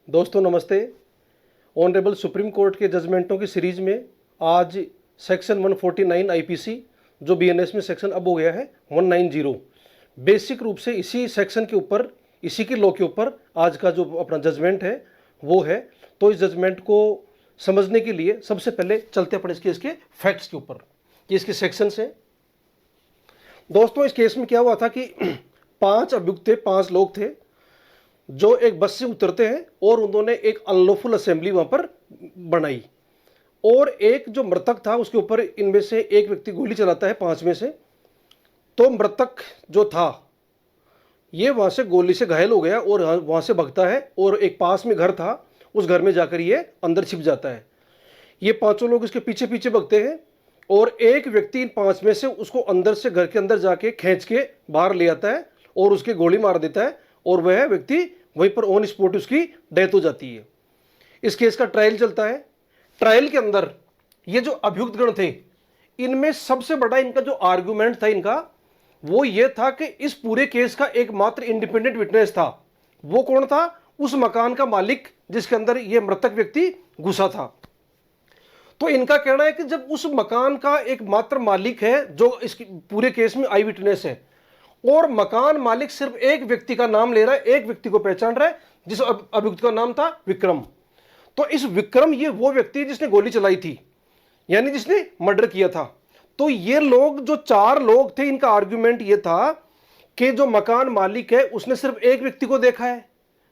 दोस्तों नमस्ते। Honourable supreme court के जजमेंटों की सीरीज में आज सेक्शन 149 आईपीसी जो बीएनएस में सेक्शन अब हो गया है 190, बेसिक रूप से इसी सेक्शन के ऊपर, इसी के लॉ के ऊपर आज का जो अपना जजमेंट है वो है। तो इस जजमेंट को समझने के लिए सबसे पहले चलते अपने इसके फैक्ट्स के ऊपर कि इसके सेक्शन हैं। दोस्तों इस केस में क्या हुआ था कि 5 अभियुक्त थे, 5 लोग थे जो एक बस से उतरते हैं और उन्होंने एक अनलॉफुल असेंबली वहां पर बनाई और एक जो मृतक था उसके ऊपर इनमें से एक व्यक्ति गोली चलाता है 5 में से। तो मृतक जो था ये वहां से गोली से घायल हो गया और वहां से भागता है और एक पास में घर था, उस घर में जाकर ये अंदर छिप जाता है। ये 5 लोग इसके पीछे पीछे भागते हैं और एक व्यक्ति इन 5 में से उसको अंदर से घर के अंदर जाके खींच के बाहर ले आता है और उसके गोली मार देता है और वह व्यक्ति वहीं पर ऑन स्पॉट उसकी डेथ हो जाती है। इस केस का ट्रायल चलता है। ट्रायल के अंदर ये जो अभियुक्त गण थे इनमें सबसे बड़ा इनका जो आर्गुमेंट था इनका वो ये था कि इस पूरे केस का एकमात्र इंडिपेंडेंट विटनेस था। वो कौन था? उस मकान का मालिक जिसके अंदर यह मृतक व्यक्ति घुसा था। तो इनका कहना है कि जब उस मकान का एकमात्र मालिक है जो इस पूरे केस में आई विटनेस है और मकान मालिक सिर्फ एक व्यक्ति का नाम ले रहा है, एक व्यक्ति को पहचान रहा है जिस अभियुक्त का नाम था विक्रम। तो इस विक्रम ये वो व्यक्ति जिसने गोली चलाई थी, यानी जिसने मर्डर किया था। तो ये लोग जो 4 लोग थे इनका आर्गुमेंट ये था कि जो मकान मालिक है उसने सिर्फ एक व्यक्ति को देखा है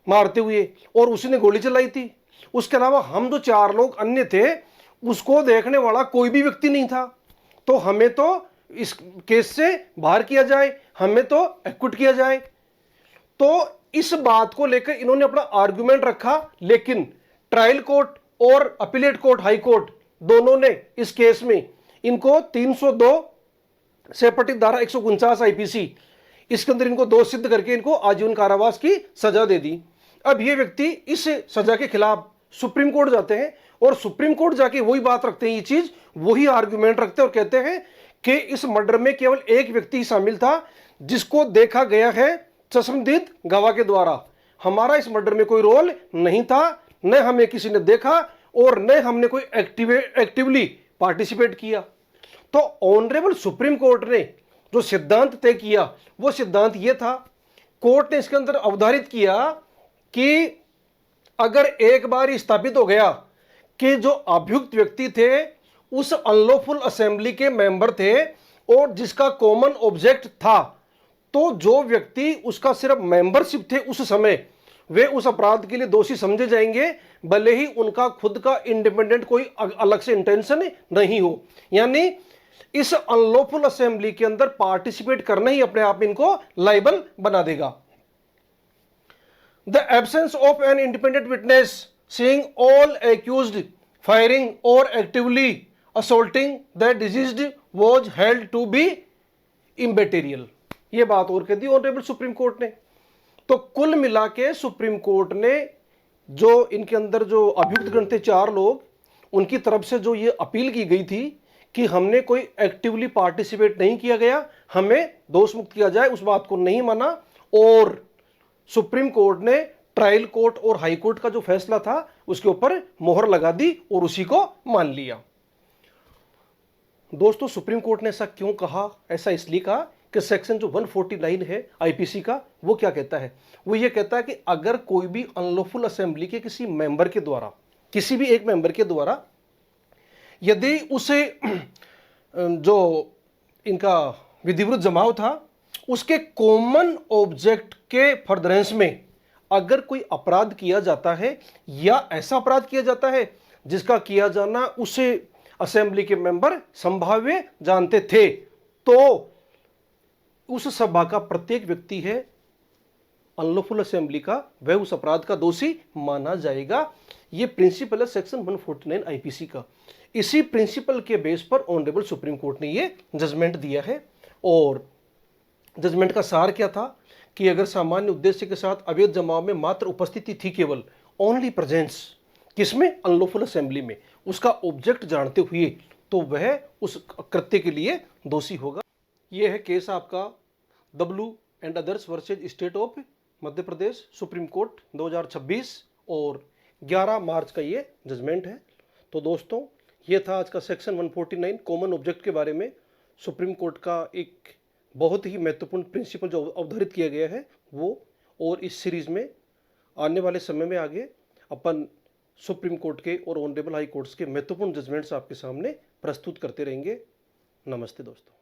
मारते हुए और उसने गोली चलाई थी। उसके अलावा हम जो 4 लोग अन्य थे उसको देखने वाला कोई भी व्यक्ति नहीं था। तो हमें तो इस केस से बाहर किया जाए, हमें तो एक्विट किया जाए। तो इस बात को लेकर इन्होंने अपना आर्गुमेंट रखा, लेकिन ट्रायल कोर्ट और अपीलेट कोर्ट, हाई कोर्ट दोनों ने इस केस में इनको 302 से पठित धारा 149 आईपीसी इसके अंदर इनको दोष सिद्ध करके इनको आजीवन कारावास की सजा दे दी। अब ये व्यक्ति इस सजा के खिलाफ सुप्रीम कोर्ट जाते हैं और सुप्रीम कोर्ट जाके वही बात रखते हैं, ये चीज वही आर्गुमेंट रखते हैं और कहते हैं कि इस मर्डर में केवल एक व्यक्ति शामिल था जिसको देखा गया है चश्मदीद गवाह के द्वारा। हमारा इस मर्डर में कोई रोल नहीं था, न हमें किसी ने देखा और न हमने कोई एक्टिवली पार्टिसिपेट किया। तो ऑनरेबल सुप्रीम कोर्ट ने जो सिद्धांत तय किया वो सिद्धांत ये था, कोर्ट ने इसके अंदर अवधारित किया कि अगर एक बार स्थापित हो गया कि जो अभियुक्त व्यक्ति थे उस अनलॉफुल असेंबली के मेंबर थे और जिसका कॉमन ऑब्जेक्ट था, तो जो व्यक्ति उसका सिर्फ मेंबरशिप थे उस समय वे उस अपराध के लिए दोषी समझे जाएंगे, भले ही उनका खुद का इंडिपेंडेंट कोई अलग से इंटेंशन नहीं हो। यानी इस अनलॉफुल असेंबली के अंदर पार्टिसिपेट करना ही अपने आप इनको लायबल बना देगा। The absence of an independent witness seeing all accused firing और actively assaulting the deceased was held to be immaterial। ये बात और कह दी ऑनरेबल सुप्रीम कोर्ट ने। तो कुल मिला के सुप्रीम कोर्ट ने जो इनके अंदर जो अभियुक्त गण थे 4 लोग, उनकी तरफ से जो ये अपील की गई थी कि हमने कोई एक्टिवली पार्टिसिपेट नहीं किया गया, हमें दोष मुक्त किया जाए, उस बात को नहीं माना और सुप्रीम कोर्ट ने ट्रायल कोर्ट और हाई कोर्ट का जो फैसला था उसके ऊपर मोहर लगा दी और उसी को मान लिया। दोस्तों सुप्रीम कोर्ट ने ऐसा क्यों कहा? ऐसा इसलिए कहा कि सेक्शन जो 149 है आईपीसी का वो क्या कहता है? वो ये कहता है कि अगर कोई भी अनलॉफुल असेंबली के किसी मेंबर के द्वारा, किसी भी एक मेंबर के द्वारा यदि उसे जो इनका विधिवत जमाव था उसके कॉमन ऑब्जेक्ट के फर्दरेंस में अगर कोई अपराध किया जाता है या ऐसा अपराध किया जाता है जिसका किया जाना उसे असेंबली के मेंबर संभाव्य जानते थे, तो उस सभा का प्रत्येक व्यक्ति है अनलॉफुल असेंबली का, वह उस अपराध का दोषी माना जाएगा। यह प्रिंसिपल है सेक्शन 149 आईपीसी का। इसी प्रिंसिपल के बेस पर ऑनरेबल सुप्रीम कोर्ट ने यह जजमेंट दिया है। और जजमेंट का सार क्या था कि अगर सामान्य उद्देश्य के साथ अवैध जमाव में मात्र उपस्थिति थी, केवल ओनली प्रेजेंस, किसमें? अनलॉफुल असेंबली में, उसका ऑब्जेक्ट जानते हुए, तो वह उस कृत्य के लिए दोषी होगा। यह है केस आपका W and others versus state of Madhya Pradesh, supreme court 2026 और 11 मार्च का ये जजमेंट है। तो दोस्तों, ये था आज का सेक्शन 149 कॉमन ऑब्जेक्ट के बारे में सुप्रीम कोर्ट का एक बहुत ही महत्वपूर्ण प्रिंसिपल जो अवधारित किया गया है वो। और इस सीरीज में आने वाले समय में आगे अपन सुप्रीम कोर्ट के और ऑनरेबल हाई कोर्ट्स के महत्वपूर्ण जजमेंट्स आपके सामने प्रस्तुत करते रहेंगे। नमस्ते दोस्तों।